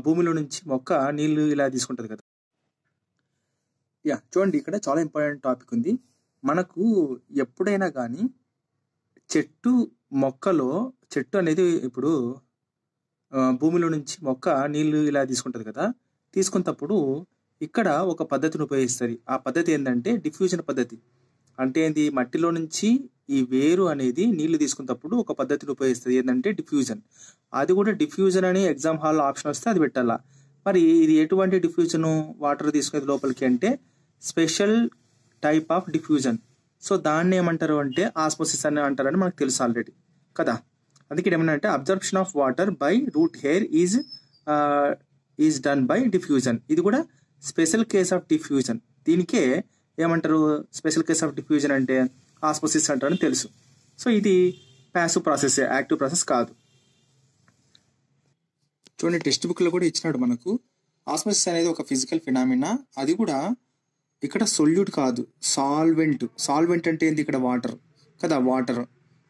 భూమిలో నుంచి మొక్క నీళ్లు ఇలా తీసుకుంటది కదా. చూడండి, ఇక్కడ చాలా ఇంపార్టెంట్ టాపిక్ ఉంది. మనకు ఎప్పుడైనా కానీ చెట్టు అనేది ఇప్పుడు భూమిలో నుంచి మొక్క నీళ్లు ఇలా తీసుకుంటది కదా. తీసుకున్నప్పుడు ఇక్కడ ఒక పద్ధతిని ఉపయోగిస్తుంది. ఆ పద్ధతి ఏంటంటే డిఫ్యూజన్ పద్ధతి. అంటే ఏంది, మట్టిలో నుంచి ఈ వేరు అనేది నీళ్లు తీసుకున్నప్పుడు ఒక పద్ధతిని ఉపయోగిస్తుంది. ఏంటంటే డిఫ్యూజన్. అది కూడా డిఫ్యూజన్ అని ఎగ్జామ్ హాల్లో ఆప్షన్ వస్తే అది పెట్టాలా. మరి ఇది ఎటువంటి డిఫ్యూజన్ వాటర్ తీసుకునేది లోపలికి అంటే special type of diffusion. So దాన్ని ఏమంటారు అంటే ఆస్మోసిస్ అని అంటారని మనకు తెలుసు ఆల్రెడీ కదా. అందుకే ఏమన్నా absorption of water by root hair is done by diffusion. ఇది కూడా స్పెషల్ కేస్ ఆఫ్ డిఫ్యూజన్. దీనికే ఏమంటారు, స్పెషల్ కేస్ ఆఫ్ డిఫ్యూజన్ అంటే ఆస్మోసిస్ అంటారని తెలుసు. సో ఇది ప్యాసివ్ ప్రాసెస్, యాక్టివ్ ప్రాసెస్ కాదు. చూడండి, టెక్స్ట్ బుక్ లో కూడా ఇచ్చినాడు మనకు. ఆస్మోసిస్ అనేది ఒక ఫిజికల్ ఫినామినా. అది కూడా ఇక్కడ సొల్యూట్ కాదు, సాల్వెంట్ అంటే ఏంది, ఇక్కడ వాటర్ కదా, వాటర్.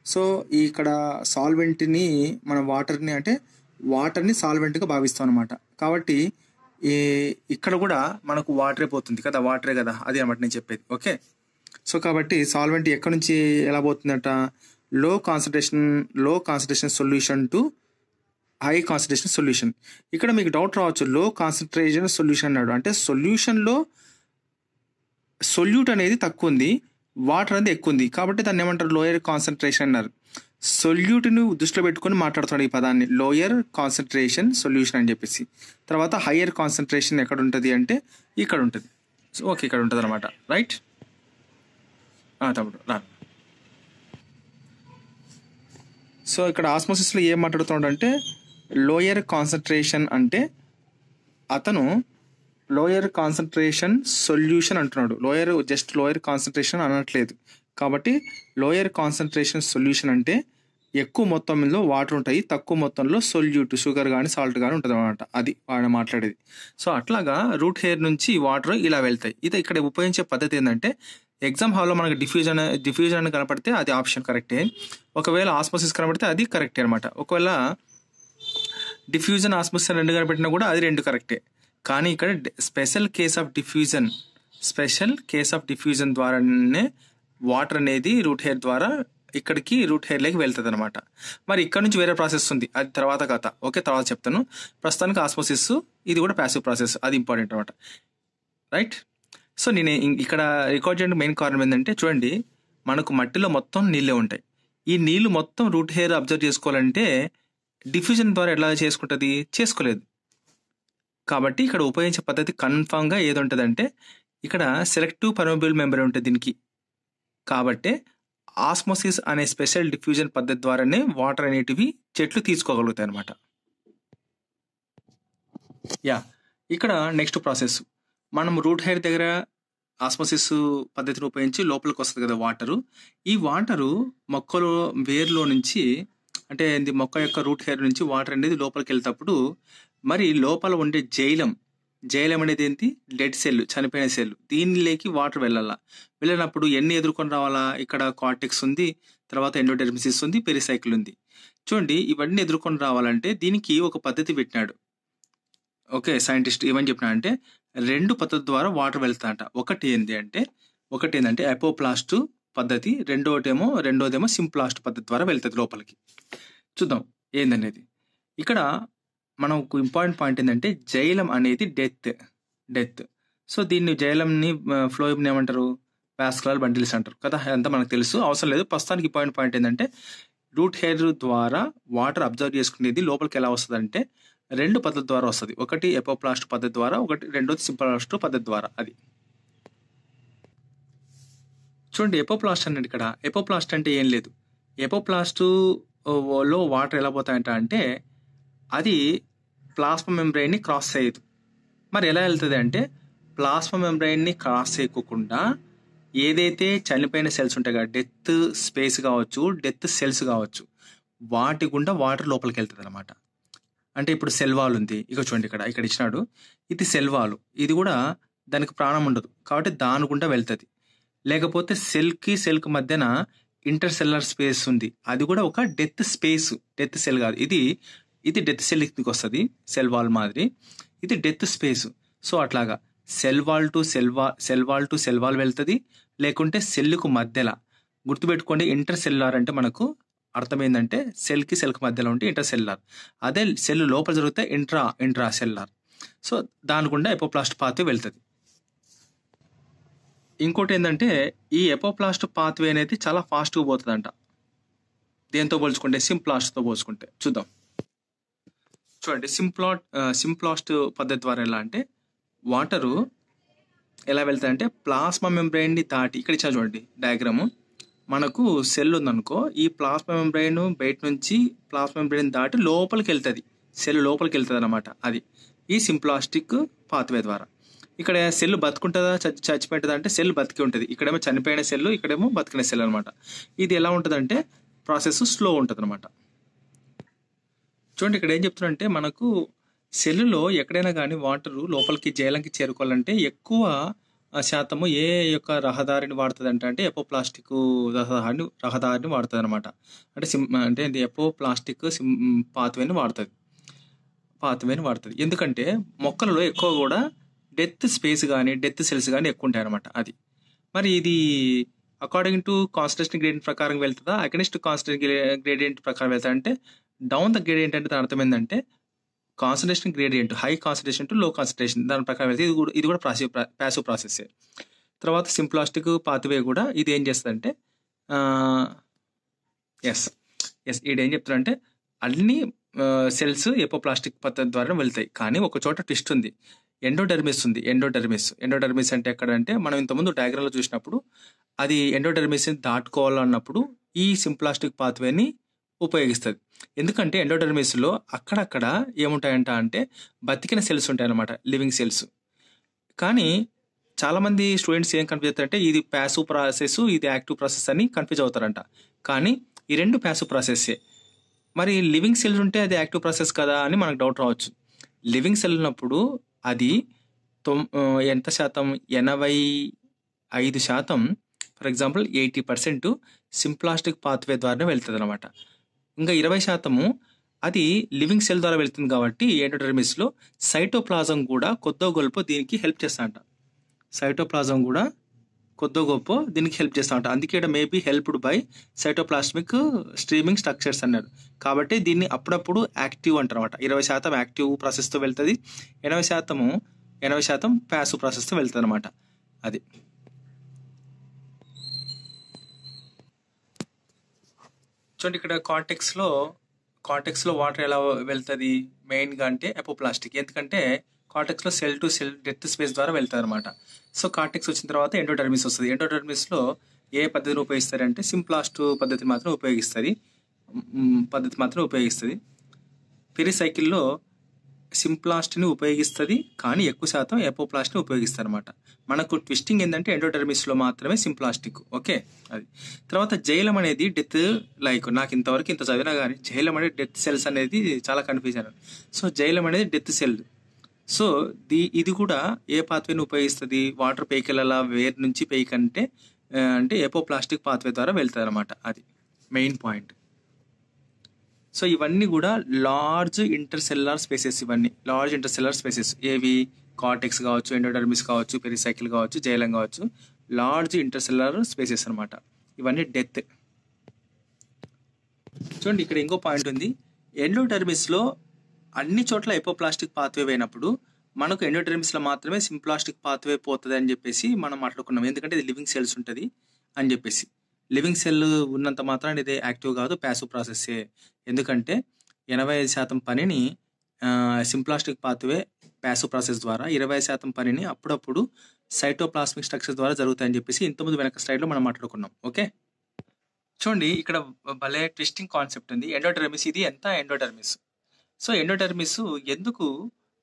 సో ఇక్కడ సాల్వెంట్ని మనం వాటర్ని సాల్వెంట్గా భావిస్తాం అనమాట. కాబట్టి ఇక్కడ కూడా మనకు వాటరే పోతుంది కదా, వాటరే కదా, అది అనమాట నేను చెప్పేది. ఓకే, సో కాబట్టి సాల్వెంట్ ఎక్కడి నుంచి ఎలా పోతుందట, low concentration solution to high concentration solution. ఇక్కడ మీకు డౌట్ రావచ్చు, లో కాన్సన్ట్రేషన్ సొల్యూషన్ అన్నాడు అంటే సొల్యూషన్లో సొల్యూట్ అనేది తక్కువ ఉంది, వాటర్ అనేది ఎక్కువ ఉంది, కాబట్టి దాన్ని ఏమంటారు, లోయర్ కాన్సన్ట్రేషన్ అన్నారు. సొల్యూట్ను దృష్టిలో పెట్టుకొని మాట్లాడుతాడు ఈ పదాన్ని, లోయర్ కాన్సన్ట్రేషన్ సొల్యూషన్ అని చెప్పేసి. తర్వాత హయ్యర్ కాన్సన్ట్రేషన్ ఎక్కడ ఉంటుంది అంటే ఇక్కడ ఉంటుంది. సో ఓకే, ఇక్కడ ఉంటుంది అనమాట. రైట్ తమ్ముడు రా. సో ఇక్కడ ఆస్మోసిస్లో ఏం మాట్లాడుతున్నాడంటే లోయర్ కాన్సన్ట్రేషన్ అంటే అతను లోయర్ కాన్సన్ట్రేషన్ సొల్యూషన్ అంటున్నాడు. లోయర్ కాన్సన్ట్రేషన్ అనట్లేదు. కాబట్టి లోయర్ కాన్సన్ట్రేషన్ సొల్యూషన్ అంటే ఎక్కువ మొత్తంలో వాటర్ ఉంటాయి, తక్కువ మొత్తంలో సొల్యూట్ షుగర్ కానీ సాల్ట్ కానీ ఉంటుంది అనమాట. అది వాడు మాట్లాడేది. సో అట్లాగా రూట్ హెయిర్ నుంచి వాటర్ ఇలా వెళ్తాయి. ఇది ఇక్కడ ఉపయోగించే పద్ధతి ఏంటంటే ఎగ్జామ్ హాల్లో మనకి డిఫ్యూజన్ కనపడితే అది ఆప్షన్ కరెక్టే, ఒకవేళ ఆస్మోసిస్ కనపడితే అది కరెక్టే అనమాట. ఒకవేళ డిఫ్యూజన్ ఆస్మోసిస్ రెండు కనపెట్టినా కూడా అది రెండు కరెక్టే. కానీ ఇక్కడ స్పెషల్ కేస్ ఆఫ్ డిఫ్యూజన్ ద్వారానే వాటర్ అనేది రూట్ హెయిర్ ద్వారా ఇక్కడికి రూట్ హెయిర్లోకి వెళ్తుంది అనమాట. మరి ఇక్కడ నుంచి వేరే ప్రాసెస్ ఉంది, అది తర్వాత కథ. ఓకే, తర్వాత చెప్తాను. ప్రస్తుతానికి ఆస్మోసిస్ ఇది కూడా ప్యాసివ్ ప్రాసెస్, అది ఇంపార్టెంట్ అనమాట. రైట్. సో నేను ఇక్కడ రికార్డ్ చేయడానికి మెయిన్ కారణం ఏంటంటే చూడండి, మనకు మట్టిలో మొత్తం నీళ్ళే ఉంటాయి. ఈ నీళ్లు మొత్తం రూట్ హెయిర్ అబ్జర్వ్ చేసుకోవాలంటే డిఫ్యూజన్ ద్వారా ఎలా చేసుకుంటుంది, చేసుకోలేదు. కాబట్టి ఇక్కడ ఉపయోగించే పద్ధతి కన్ఫామ్గా ఏది ఉంటుందంటే ఇక్కడ సెలెక్టివ్ పర్మిబుల్ మెంబ్రేన్ ఉంటుంది దీనికి. కాబట్టి ఆస్మోసిస్ అనే స్పెషల్ డిఫ్యూజన్ పద్ధతి ద్వారానే వాటర్ అనేటివి చెట్లు తీసుకోగలుగుతాయి అనమాట. ఇక్కడ నెక్స్ట్ ప్రాసెస్, మనం రూట్ హెయిర్ దగ్గర ఆస్మోసిస్ పద్ధతిని ఉపయోగించి లోపలికి వస్తుంది కదా వాటరు. ఈ వాటరు మొక్కలో వేరులో నుంచి అంటే మొక్క యొక్క రూట్ హెయిర్ నుంచి వాటర్ అనేది లోపలికి వెళ్తేప్పుడు మరి లోపల ఉండే జైలం అనేది ఏంటి, డెడ్ సెల్, చనిపోయిన సెల్, దీనిలోకి వాటర్ వెళ్ళినప్పుడు ఎన్ని ఎదుర్కొని రావాలా, ఇక్కడ కార్టెక్స్ ఉంది, తర్వాత ఎండోడెర్మిసిస్ ఉంది, పెరిసైకిల్ ఉంది. చూడండి, ఇవన్నీ ఎదుర్కొని రావాలంటే దీనికి ఒక పద్ధతి పెట్టినాడు. ఓకే, సైంటిస్ట్ ఏమని చెప్పినా అంటే రెండు పద్ధతి ద్వారా వాటర్ వెళ్తాయంట. ఒకటి ఏంటంటే ఎపోప్లాస్ట్ పద్ధతి, రెండోదేమో సింప్లాస్ట్ పద్ధతి ద్వారా వెళ్తుంది లోపలికి. చూద్దాం ఏందనేది. ఇక్కడ మనకు ఇంపార్టెంట్ పాయింట్ ఏంటంటే జైలం అనేది డెత్. సో దీన్ని జైలంని ఫ్లోయిమ్ని ఏమంటారు, వాస్కులర్ బండిల్స్ అంటారు కదా, అంతా మనకు తెలుసు, అవసరం లేదు. ప్రస్తుతానికి పాయింట్ ఏంటంటే రూట్ హెయిర్ ద్వారా వాటర్ అబ్జర్వ్ చేసుకునేది లోపలికి ఎలా వస్తుంది అంటే రెండు పద్ధతి ద్వారా వస్తుంది. ఒకటి ఎపోప్లాస్ట్ పద్ధతి ద్వారా, రెండోది సింప్లాస్ట్ పద్ధతి ద్వారా. అది చూడండి, ఎపోప్లాస్ట్ అన్నది ఇక్కడ. ఎపోప్లాస్ట్ అంటే ఏం లేదు, ఎపోప్లాస్ట్ లో వాటర్ ఎలా పోతాయంట అంటే అది ప్లాస్మా మెంబ్రెయిన్ని క్రాస్ చేయదు. మరి ఎలా వెళ్తుంది అంటే ప్లాస్మా మెంబ్రెయిన్ని క్రాస్ చేయకుండా ఏదైతే చనిపోయిన సెల్స్ ఉంటాయి కదా, డెత్ స్పేస్ కావచ్చు, డెత్ సెల్స్ కావచ్చు, వాటి గుండా వాటర్ లోపలికి వెళ్తుంది అనమాట. అంటే ఇప్పుడు సెల్ వాల్ ఉంది, ఇక చూడండి ఇక్కడ ఇచ్చినాడు, ఇది సెల్ వాల్, ఇది కూడా దానికి ప్రాణం ఉండదు కాబట్టి దాని గుండా వెళ్తుంది. లేకపోతే సెల్కి మధ్యన ఇంటర్సెల్యులర్ స్పేస్ ఉంది, అది కూడా ఒక డెత్ సెల్ కాదు, ఇది ఇది డెత్ సెల్ కిందకి వస్తుంది, సెల్ వాల్ మాదిరి. ఇది డెత్ స్పేస్. సో అట్లాగా cell wall to cell wall వెళ్తుంది, లేకుంటే సెల్కు మధ్యలో. గుర్తుపెట్టుకోండి, ఇంటర్ సెల్యులార్ అంటే మనకు అర్థమైందంటే సెల్కి మధ్యలో ఉంటే ఇంటర్ సెల్యులార్. అదే సెల్ లోపల జరిగితే ఇంట్రా సెల్యులార్. సో దాని గుండా ఎపోప్లాస్ట్ పాత్వే వెళ్తుంది. ఇంకోటి ఏంటంటే ఈ ఎపోప్లాస్ట్ పాత్వే అనేది చాలా ఫాస్ట్గా పోతుందంట. దేంతో పోల్చుకుంటే? సింప్లాస్ట్తో పోల్చుకుంటే. చూద్దాం. చూడండి, సింప్లాస్ట్ పద్ధతి ద్వారా ఎలా అంటే వాటరు ఎలా వెళ్తాయంటే ప్లాస్మా మెంబ్రెయిన్ని దాటి, ఇక్కడ ఇచ్చా చూడండి డయాగ్రాము. మనకు సెల్ ఉందనుకో, ఈ ప్లాస్మా మెంబ్రెయిన్ బయట నుంచి ప్లాస్మా మెంబ్రెయిన్ దాటి లోపలికి వెళ్తుంది, సెల్ లోపలికి వెళ్తుంది అనమాట. అది ఈ సింప్లాస్టిక్ పాత్వే ద్వారా. ఇక్కడ సెల్ బతుకుంటుందా చచ్చిపోతుందా అంటే సెల్ బతికి ఉంటుంది. ఇక్కడేమో చనిపోయిన సెల్, ఇక్కడేమో బతికిన సెల్ అనమాట. ఇది ఎలా ఉంటుందంటే ప్రాసెస్ స్లో ఉంటుంది అనమాట. చూడండి, ఇక్కడ ఏం చెప్తున్నారంటే మనకు సెల్లులో ఎక్కడైనా కానీ వాటరు లోపలికి జైలంకి చేరుకోవాలంటే ఎక్కువ శాతము ఏ యొక్క రహదారిని వాడుతుంది అంటే ఎపోప్లాస్టిక్ రహదారిని వాడుతుంది అనమాట. అంటే ఎపోప్లాస్టిక్ పాత్వేని వాడుతుంది. ఎందుకంటే మొక్కలలో ఎక్కువ కూడా డెత్ స్పేస్ కానీ డెత్ సెల్స్ కానీ ఎక్కువ ఉంటాయి అనమాట. అది మరి ఇది అకార్డింగ్ టు కాన్సన్ట్రేషన్ గ్రేడియంట్ ప్రకారం వెళ్తుందా, అగెనిస్ట్ కాన్సన్ట్రేషన్ గ్రేడియంట్ ప్రకారం వెళ్తా అంటే డౌన్ ద గ్రేడియంట్ అంటే దాని అర్థం ఏంటంటే concentration gradient, high concentration to లో కాన్సన్ట్రేషన్, దాని ప్రకారం వెళ్తే ఇది కూడా ప్యాసివ్ ప్రాసెస్. తర్వాత సింప్లాస్టిక్ పాత్వే కూడా ఇది ఏం చేస్తుందంటే ఇది ఏం చెప్తారంటే అన్ని సెల్స్ ఎపోప్లాస్టిక్ పద్ధతి ద్వారా వెళ్తాయి. కానీ ఒక చోట ట్విస్ట్ ఉంది, ఎండోడెర్మిస్ ఉంది. ఎండోడెర్మిస్ అంటే ఎక్కడ అంటే మనం ఇంతకుముందు డయాగ్రామ్లో చూసినప్పుడు అది ఎండోడెర్మిస్ దాటుకోవాలన్నప్పుడు ఈ సింప్లాస్టిక్ పాత్వేని ఉపయోగిస్తుంది. ఎందుకంటే ఎండోడెర్మిస్లో అక్కడక్కడ ఏముంటాయంట అంటే బతికిన సెల్స్ ఉంటాయి అన్నమాట, లివింగ్ సెల్స్. కానీ చాలామంది స్టూడెంట్స్ ఏం కన్ఫ్యూజ్ అవుతారంటే ఇది ప్యాసివ్ ప్రాసెస్, ఇది యాక్టివ్ ప్రాసెస్ అని కన్ఫ్యూజ్ అవుతారంట. కానీ ఈ రెండు ప్యాసివ్ ప్రాసెస్సే. మరి లివింగ్ సెల్స్ ఉంటే అది యాక్టివ్ ప్రాసెస్ కదా అని మనకు డౌట్ రావచ్చు. లివింగ్ సెల్ ఉన్నప్పుడు అది ఎంత శాతం? 85%, ఫర్ ఎగ్జాంపుల్ 80% సింప్లాస్టిక్ పాత్వే ద్వారానే వెళ్తుంది అనమాట. ఇంకా 20% అది లివింగ్ సెల్ ద్వారా వెళ్తుంది. కాబట్టి ఎండోడెర్మిస్లో సైటోప్లాజం కూడా కొద్దో గొప్ప దీనికి హెల్ప్ చేస్తా అంట. సైటోప్లాజం కూడా కొద్దో గొప్ప దీనికి హెల్ప్ చేస్తా అంట. అందుకే ఇక్కడ maybe helped by cytoplasmic streaming structures అన్నారు. కాబట్టి దీన్ని అప్పుడప్పుడు యాక్టివ్ అంటారు అనమాట. 20% యాక్టివ్ ప్రాసెస్తో వెళ్తుంది, 80% ప్యాసివ్ ప్రాసెస్తో వెళ్తుంది అనమాట. అది చూడండి, ఇక్కడ కార్టెక్స్లో వాటర్ ఎలా వెళ్తుంది మెయిన్గా అంటే ఎపోప్లాస్టిక్. ఎందుకంటే కార్టెక్స్లో cell to cell death space ద్వారా వెళ్తుంది అనమాట. సో కార్టెక్స్ వచ్చిన తర్వాత ఎండోడెర్మిస్ వస్తుంది. ఎండోడెర్మిస్లో ఏ పద్ధతిని ఉపయోగిస్తారంటే సింప్లాస్ట్ పద్ధతి మాత్రం ఉపయోగిస్తుంది. పెరిసైకిల్లో సింప్లాస్ట్ని ఉపయోగిస్తుంది, కానీ ఎక్కువ శాతం ఎపోప్లాస్ట్ని ఉపయోగిస్తారు అనమాట. మనకు ట్విస్టింగ్ ఏంటంటే ఎండోడెర్మిస్లో మాత్రమే సింప్లాస్టిక్. ఓకే, అది. తర్వాత జైలం అనేది డెత్, నాకు ఇంతవరకు ఇంత చదివినా కానీ జైలం అనేది డెత్ సెల్స్ అనేది చాలా కన్ఫ్యూజన్. సో జైలం అనేది డెత్ సెల్. సో ఇది కూడా ఏ పాత్వేని ఉపయోగిస్తుంది? వాటర్ పైకి వెళ్ళాలా వేర్ నుంచి పైకి అంటే ఎపోప్లాస్టిక్ పాత్వే ద్వారా వెళ్తుంది అనమాట. అది మెయిన్ పాయింట్. సో ఇవన్నీ కూడా లార్జ్ ఇంటర్సెల్యులార్ స్పేసెస్. ఏవి? కార్టెక్స్ కావచ్చు, ఎండోడెర్మిస్ కావచ్చు, పెరిసైకిల్ కావచ్చు, జైలం కావచ్చు, లార్జ్ ఇంటర్సెల్యులార్ స్పేసెస్ అనమాట. ఇవన్నీ డెత్. చూడండి, ఇక్కడ ఇంకో పాయింట్ ఉంది. ఎండోడెర్మిస్లో అన్ని చోట్ల ఎపోప్లాస్టిక్ పాత్వే పోయినప్పుడు మనకు ఎండోడెర్మిస్లో మాత్రమే సింప్లాస్టిక్ పాత్వే పోతుంది అని చెప్పేసి మనం మాట్లాడుకున్నాం. ఎందుకంటే ఇది లివింగ్ సెల్స్ ఉంటుంది అని చెప్పేసి. లివింగ్ సెల్ ఉన్నంత మాత్రాన్ని ఇది యాక్టివ్ కాదు, ప్యాసివ్ ప్రాసెస్సే. ఎందుకంటే 85% పనిని సింప్లాస్టిక్ పాత్వే ప్యాసివ్ ప్రాసెస్ ద్వారా, 20% పనిని అప్పుడప్పుడు సైటోప్లాస్మిక్ స్ట్రక్చర్ ద్వారా జరుగుతాయని చెప్పేసి ఇంతకుముందు వెనక స్లైడ్లో మనం మాట్లాడుకున్నాం. ఓకే, చూడండి, ఇక్కడ భలే ట్విస్టింగ్ కాన్సెప్ట్ ఉంది. ఎండోడెర్మిస్, ఇది ఎంత ఎండోడెర్మిస్. సో ఎండోడెర్మిస్ ఎందుకు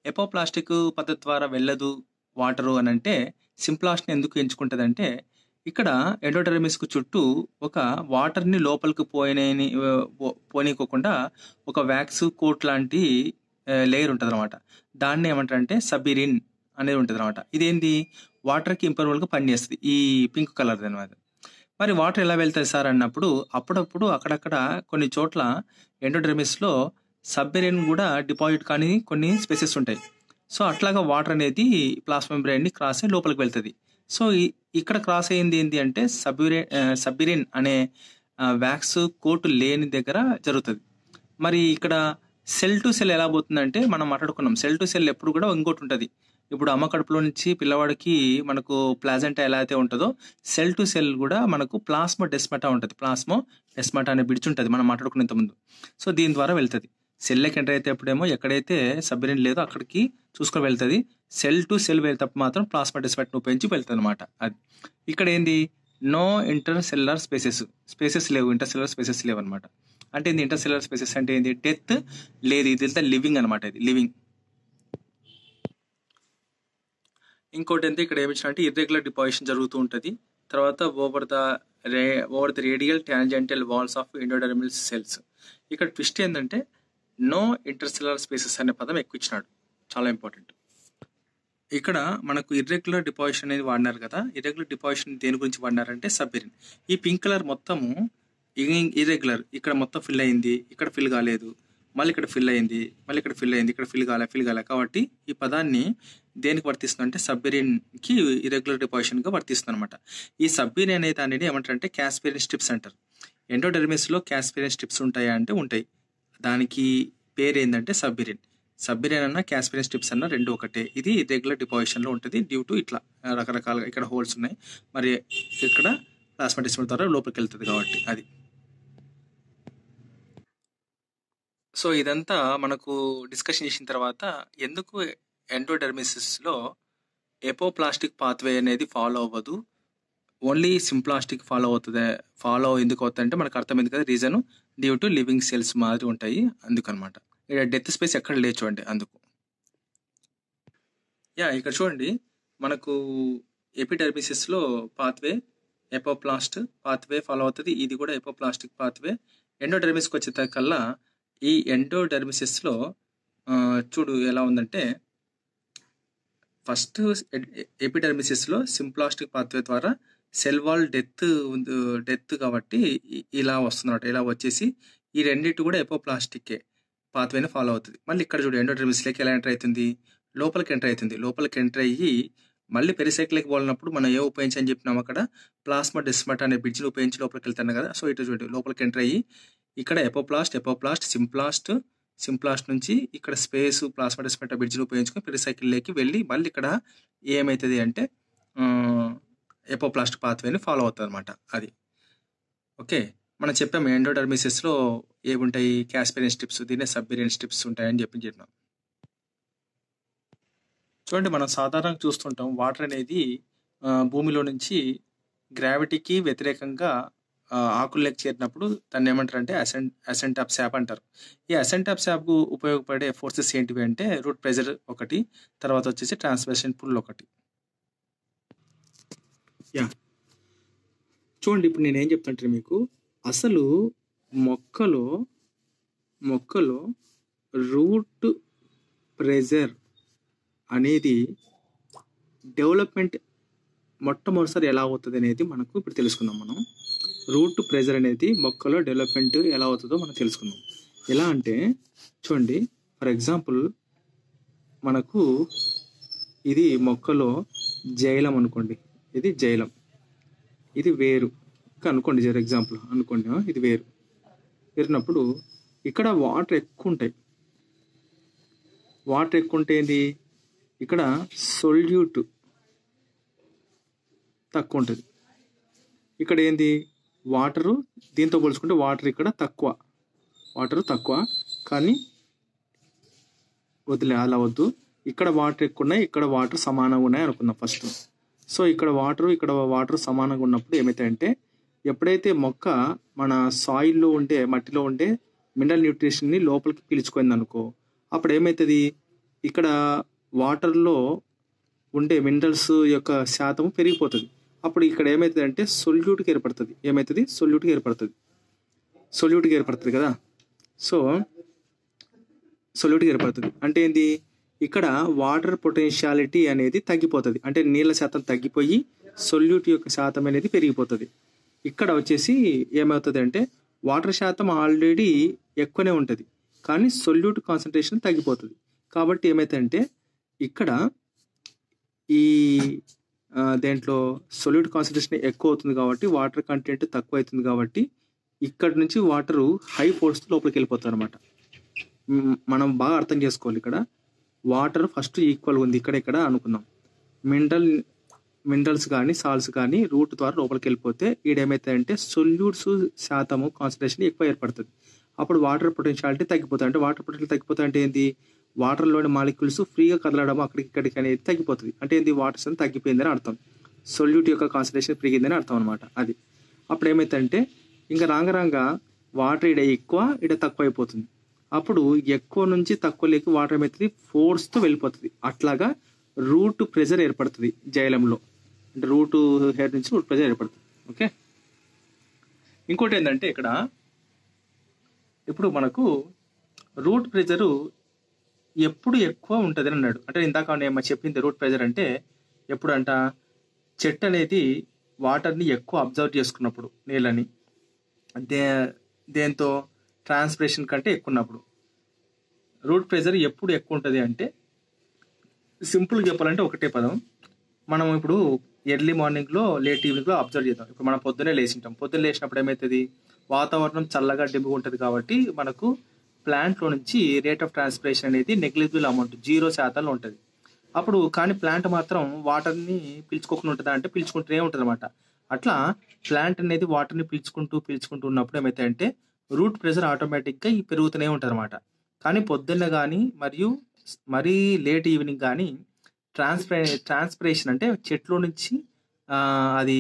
ఎపోప్లాస్టిక్ పద్ధతి ద్వారా వెళ్ళదు వాటరు అని అంటే సింప్లాస్ట్ని ఎందుకు ఎంచుకుంటుంది అంటే ఇక్కడ ఎండోడెర్మిస్కు చుట్టూ ఒక వాటర్ని లోపలికి పోనీకోకుండా ఒక వ్యాక్స్ కోట్ లాంటి లేయర్ ఉంటుంది అనమాట. దాన్ని ఏమంటారంటే సబిరిన్ అనేది ఉంటుంది అనమాట. ఇదేంటి? వాటర్కి ఇంపర్వల్గా పనిచేస్తుంది, ఈ పింక్ కలర్ అనమాట. మరి వాటర్ ఎలా వెళ్తాయి సార్ అన్నప్పుడు అప్పుడప్పుడు అక్కడక్కడ కొన్ని చోట్ల ఎండోడెర్మిస్లో సబ్మెరైన్ కూడా డిపాజిట్ కానీ కొన్ని స్పేసెస్ ఉంటాయి. సో అట్లాగా వాటర్ అనేది ప్లాస్మా మెంబ్రేన్ ని క్రాస్ అయ్యి లోపలికి వెళ్తుంది. సో ఇక్కడ క్రాస్ అయ్యింది ఏంటి అంటే సబ్మెరైన్ అనే వ్యాక్స్ కోట్ లేని దగ్గర జరుగుతుంది. మరి ఇక్కడ సెల్ టు సెల్ ఎలా పోతుందంటే మనం మాట్లాడుకున్నాం, సెల్ టు సెల్ ఎప్పుడు కూడా ఇంకోటి ఉంటుంది. ఇప్పుడు అమ్మ కడుపులో నుంచి పిల్లవాడికి మనకు ప్లాజెంటా ఎలా అయితే ఉంటుందో, సెల్ టు సెల్ కూడా మనకు ప్లాస్మోడెస్మాటా ఉంటుంది. ప్లాస్మోడెస్మాటా అనే బ్రిడ్జ్ ఉంటుంది మనం మాట్లాడుకునే ఇంతకుముందు. సో దీని ద్వారా వెళ్తుంది. సెల్లోకి ఎంటర్ అయితే ఎప్పుడేమో ఎక్కడైతే సబ్మెరైన్ లేదో అక్కడికి చూసుకొని వెళ్తుంది. సెల్ టు సెల్ వెళ్తేప్పుడు మాత్రం ప్లాస్మోడెస్మాటాను ఉపయోగించి వెళ్తుంది అనమాట. అది ఇక్కడ ఏంది, నో ఇంటర్ సెల్యులర్ స్పేసెస్ లేవు, ఇంటర్ సెల్యులర్ స్పేసెస్ లేవు అనమాట. అంటే ఏంది ఇంటర్ సెల్యులర్ స్పేసెస్ అంటే ఏంది, డెత్ లేదు, ఇది లివింగ్ అనమాట. ఇది లివింగ్. ఇంకోటి అయితే ఇక్కడ ఏమిచ్చిన అంటే ఇర్రెగ్యులర్ డిపాజిషన్ జరుగుతూ ఉంటుంది. తర్వాత over the radial tangential walls of endodermal cells. ఇక్కడ ట్విస్ట్ ఏంటంటే నో ఇంటర్సెల్యులర్ స్పేసెస్ అనే పదం ఎక్కువ ఇచ్చినాడు, చాలా ఇంపార్టెంట్. ఇక్కడ మనకు ఇర్రెగ్యులర్ డిపాజిషన్ అనేది వాడినారు కదా. ఇర్రెగ్యులర్ డిపాజిషన్ దేని గురించి వాడినారంటే సబ్మెరైన్. ఈ పింక్ కలర్ మొత్తం ఇర్రెగ్యులర్, ఇక్కడ మొత్తం ఫిల్ అయింది, ఇక్కడ ఫిల్ కాలేదు, మళ్ళీ ఇక్కడ ఫిల్ అయింది, మళ్ళీ ఇక్కడ ఫిల్ అయింది, ఇక్కడ ఫిల్ కాలే. కాబట్టి ఈ పదాన్ని దేనికి వర్తిస్తుంది అంటే సబ్మెరైన్కి ఇర్రెగ్యులర్ డిపాజిషన్గా వర్తిస్తుంది అనమాట. ఈ సబ్మెరైన్ అనే దానిని ఏమంటారంటే క్యాస్పేరియన్ స్ట్రిప్స్ అంటారు. ఎండోడెర్మిస్లో క్యాస్పేరియన్ స్ట్రిప్స్ ఉంటాయా అంటే ఉంటాయి. దానికి పేరు ఏంటంటే సబ్మెరైన్ అన్న క్యాస్పేరియన్ స్ట్రిప్స్ అన్న రెండు ఒకటే. ఇది ఇర్రెగ్యులర్ డిపాజిషన్లో ఉంటుంది డ్యూ టు ఇట్లా రకరకాలుగా ఇక్కడ హోల్స్ ఉన్నాయి, మరి ఇక్కడ ప్లాస్మోడెస్మాటా ద్వారా లోపలికి వెళ్తుంది కాబట్టి అది. సో ఇదంతా మనకు డిస్కషన్ చేసిన తర్వాత ఎందుకు ఎండోడెర్మిసిస్లో ఎపోప్లాస్టిక్ పాత్వే అనేది ఫాలో అవ్వదు, ఓన్లీ సింప్లాస్టిక్ ఫాలో ఎందుకు అవుతుందంటే మనకు అర్థమైంది కదా reason, due to living cells మాదిరి ఉంటాయి అందుకనమాట. ఇక్కడ డెత్ స్పేస్ ఎక్కడ లేదు చూడండి అందుకు. ఇక్కడ చూడండి మనకు ఎపిడెర్మిసిస్లో పాత్వే ఎపోప్లాస్ట్ పాత్వే ఫాలో అవుతుంది, ఇది కూడా ఎపోప్లాస్టిక్ పాత్వే. ఎండోడెర్మిస్కి వచ్చేకల్లా ఈ ఎండోడెర్మిసిస్లో చూడు ఎలా ఉందంటే ఫస్ట్ ఎపిడెర్మిసిస్లో సింప్లాస్టిక్ పాత్వే ద్వారా సెల్ వాల్ డెత్ కాబట్టి ఇలా వస్తుందన్నమాట. ఇలా వచ్చేసి ఈ రెండింటి కూడా ఎపోప్లాస్టిక్ పాత్వేని ఫాలో అవుతుంది. మళ్ళీ ఇక్కడ చూడు ఎండోడెర్మిస్లోకి ఎలా ఎంటర్ అవుతుంది, లోపలికి ఎంటర్ అయ్యి మళ్ళీ పెరిసైకిల్కి పోలినప్పుడు మనం ఏ ఉపయోగించని చెప్పినాం అక్కడ ప్లాస్మోడెస్మాటా అనే బ్రిడ్జ్ని ఉపయోగించి లోపలికి వెళ్తాను కదా. సో ఇటు చూడండి లోపలికి ఎంటర్ అయ్యి ఇక్కడ ఎపోప్లాస్ట్ సింప్లాస్ట్ నుంచి ఇక్కడ స్పేస్ ప్లాస్మోడెస్మాటా బ్రిడ్జ్ని ఉపయోగించుకొని పెరిసైకిల్లోకి వెళ్ళి మళ్ళీ ఇక్కడ ఏమవుతుంది అంటే ఎపోప్లాస్ట్ పాత్వేని ఫాలో అవుతుంది అనమాట. అది ఓకే. మనం చెప్పాము ఎండోడెర్మిసిస్లో ఏముంటాయి, క్యాస్పేరియన్ స్ట్రిప్స్, దీనే సబ్మెరైన్ స్ట్రిప్స్ ఉంటాయని చెప్పినాం. చూడండి మనం సాధారణంగా చూస్తుంటాం వాటర్ అనేది భూమిలో నుంచి గ్రావిటీకి వ్యతిరేకంగా ఆకుల్లోకి చేరినప్పుడు దాన్ని ఏమంటారంటే అసెంట్ ఆఫ్ శాప్ అంటారు. ఈ అసెంట్ ఆఫ్ శాప్కు ఉపయోగపడే ఫోర్సెస్ ఏంటివి అంటే రూట్ ప్రెజర్ ఒకటి, తర్వాత వచ్చేసి ట్రాన్స్వర్షన్ పుల్ ఒకటి. చూడండి ఇప్పుడు నేనేం చెప్తాంటే మీకు అసలు మొక్కలో రూట్ ప్రెజర్ అనేది డెవలప్మెంట్ మొట్టమొదటిసారి ఎలా అవుతుంది అనేది మనకు ఇప్పుడు తెలుసుకుందాం. మనం రూట్ ప్రెజర్ అనేది మొక్కలో డెవలప్మెంట్ ఎలా అవుతుందో మనం తెలుసుకుందాం. ఎలా అంటే చూడండి ఫర్ ఎగ్జాంపుల్ మనకు ఇది మొక్కలో జైలం అనుకోండి, ఇది జైలం, ఇది వేరు అనుకోండి, జర ఎగ్జాంపుల్ అనుకోండి, ఇది వేరినప్పుడు ఇక్కడ వాటర్ ఎక్కువ ఉంటాయి. వాటర్ ఎక్కువ ఉంటే ఏంది, ఇక్కడ సొల్యూట్ తక్కువ ఉంటుంది. ఇక్కడ ఏంది వాటరు దీంతో పోల్చుకుంటే వాటర్ ఇక్కడ తక్కువ, కానీ వదిలే అలా వద్దు. ఇక్కడ వాటర్ ఎక్కువ ఉన్నాయి, ఇక్కడ వాటర్ సమానంగా ఉన్నాయి అనుకుందాం ఫస్ట్. సో ఇక్కడ వాటర్ సమానంగా ఉన్నప్పుడు ఏమవుతాయంటే ఎప్పుడైతే మొక్క మన సాయిల్లో ఉండే మట్టిలో ఉండే మినరల్ న్యూట్రిషన్ని లోపలికి పీల్చుకుంది అనుకో, అప్పుడు ఏమవుతుంది ఇక్కడ వాటర్లో ఉండే మినరల్స్ యొక్క శాతం పెరిగిపోతుంది. అప్పుడు ఇక్కడ ఏమవుతుంది అంటే సొల్యూట్కి ఏర్పడుతుంది కదా. సో సొల్యూట్కి ఏర్పడుతుంది అంటే ఏంది, ఇక్కడ వాటర్ పొటెన్షియాలిటీ అనేది తగ్గిపోతుంది, అంటే నీళ్ళ శాతం తగ్గిపోయి సొల్యూట్ యొక్క శాతం అనేది పెరిగిపోతుంది. ఇక్కడ వచ్చేసి ఏమవుతుంది అంటే వాటర్ శాతం ఆల్రెడీ ఎక్కువనే ఉంటుంది, కానీ సొల్యూట్ కాన్సన్ట్రేషన్ తగ్గిపోతుంది. కాబట్టి ఏమైతుందంటే ఇక్కడ ఈ దేంట్లో సొల్యూట్ కాన్సన్ట్రేషన్ ఎక్కువ అవుతుంది కాబట్టి వాటర్ కంటెంట్ తక్కువ అవుతుంది కాబట్టి ఇక్కడ నుంచి వాటరు హై ఫోర్స్తో లోపలికి వెళ్ళిపోతుంది అనమాట. మనం బాగా అర్థం చేసుకోవాలి. ఇక్కడ వాటర్ ఫస్ట్ ఈక్వల్ ఉంది ఇక్కడ అనుకుందాం. మినరల్స్ కానీ సాల్ట్స్ కానీ రూట్ ద్వారా లోపలికి వెళ్ళిపోతే ఈడేమవుతాయంటే సొల్యూట్స్ శాతము కాన్సన్ట్రేషన్ ఎక్కువ ఏర్పడుతుంది. అప్పుడు వాటర్ పొటెన్షియాలిటీ తగ్గిపోతుంది. అంటే వాటర్ పొటెన్షియల్ తగ్గిపోతుంది అంటే ఏంది, వాటర్లోని మాలిక్యూల్స్ ఫ్రీగా కదలడం అక్కడికి ఇక్కడికి అనేది తగ్గిపోతుంది. అంటే ఏంది, వాటర్ శాతం తగ్గిపోయిందని అర్థం, సొల్యూట్ యొక్క కాన్సన్ట్రేషన్ పెరిగిందని అర్థం అనమాట. అది అప్పుడు ఏమైతుందంటే ఇంకా రాంగ వాటర్ ఇడ ఎక్కువ ఇడ తక్కువ అయిపోతుంది. అప్పుడు ఎక్కువ నుంచి తక్కువ లేక వాటర్ ఏమవుతుంది, ఫోర్స్తో వెళ్ళిపోతుంది. అట్లాగా రూట్ ప్రెజర్ ఏర్పడుతుంది జైలంలో. అంటే రూట్ హెయిర్ నుంచి రూట్ ప్రెజర్ ఏర్పడుతుంది. ఓకే, ఇంకోటి ఏంటంటే ఇక్కడ ఇప్పుడు మనకు రూట్ ప్రెజరు ఎప్పుడు ఎక్కువ ఉంటుంది అని అన్నాడు. అంటే ఇందాక నేను చెప్పింది రూట్ ప్రెజర్ అంటే ఎప్పుడు అంట, చెట్టు అనేది వాటర్ని ఎక్కువ అబ్జర్వ్ చేసుకున్నప్పుడు, నీళ్ళని దేంతో ట్రాన్స్పిరేషన్ కంటే ఎక్కువ ఉన్నప్పుడు రూట్ ప్రెజర్ ఎప్పుడు ఎక్కువ ఉంటుంది అంటే, సింపుల్గా చెప్పాలంటే ఒకటే పదం. మనం ఇప్పుడు ఎర్లీ మార్నింగ్లో లేట్ ఈవినింగ్లో అబ్జర్వ్ చేద్దాం. ఇప్పుడు మనం పొద్దున్నే లేచింటాం. పొద్దున్న లేచినప్పుడు ఏమవుతుంది, వాతావరణం చల్లగా డిమ్ముగా ఉంటుంది కాబట్టి మనకు ప్లాంట్లో నుంచి రేట్ ఆఫ్ ట్రాన్స్పిరేషన్ అనేది నెగ్లిజిబుల్ అమౌంట్ 0% ఉంటుంది. అప్పుడు కానీ ప్లాంట్ మాత్రం వాటర్ని పీల్చుకోకుండా ఉంటుందా అంటే పీల్చుకుంటూనే ఉంటుంది అనమాట. అట్లా ప్లాంట్ అనేది వాటర్ని పీల్చుకుంటూ ఉన్నప్పుడు ఏమవుతాయంటే రూట్ ప్రెజర్ ఆటోమేటిక్గా పెరుగుతూనే ఉంటుంది అనమాట. కానీ పొద్దున్న కానీ మరియు మరీ లేట్ ఈవినింగ్ కానీ ట్రాన్స్పిరేషన్ అంటే చెట్లో నుంచి అది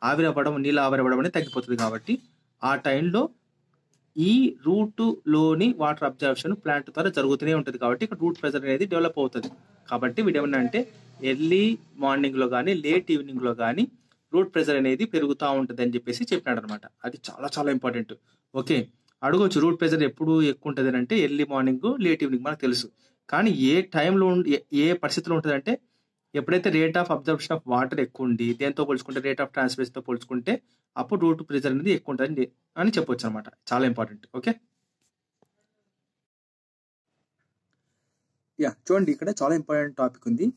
ఆవిరవ్వడం, నీళ్ళు ఆవిరవ్వడం అనేది తగ్గిపోతుంది. కాబట్టి ఆ టైంలో ఈ రూట్లోని వాటర్ అబ్జర్ప్షన్ ప్లాంట్ ద్వారా జరుగుతూనే ఉంటుంది. కాబట్టి ఇక్కడ రూట్ ప్రెజర్ అనేది డెవలప్ అవుతుంది. కాబట్టి వీడేమన్నా అంటే ఎర్లీ మార్నింగ్లో కానీ లేట్ ఈవినింగ్లో కానీ రూట్ ప్రెజర్ అనేది పెరుగుతూ ఉంటుంది అని చెప్పేసి చెప్పినాడు అనమాట. అది చాలా చాలా ఇంపార్టెంట్. ఓకే, అడగవచ్చు రూట్ ప్రెజర్ ఎప్పుడు ఎక్కువ ఉంటుంది అంటే ఎర్లీ మార్నింగ్ లేట్ ఈవినింగ్ మనకు తెలుసు. కానీ ఏ టైంలో ఏ పరిస్థితిలో ఉంటుంది అంటే ఎప్పుడైతే rate of absorption of water ఎక్కువ ఉండి దేంతో పోల్చుకుంటే రేట్ ఆఫ్ ట్రాన్స్పిరేషన్తో పోల్చుకుంటే అప్పుడు రూట్ ప్రెజర్ అనేది ఎక్కువ ఉంటుంది అని చెప్పొచ్చు అనమాట. చాలా ఇంపార్టెంట్. ఓకే, చూడండి ఇక్కడ చాలా ఇంపార్టెంట్ టాపిక్ ఉంది.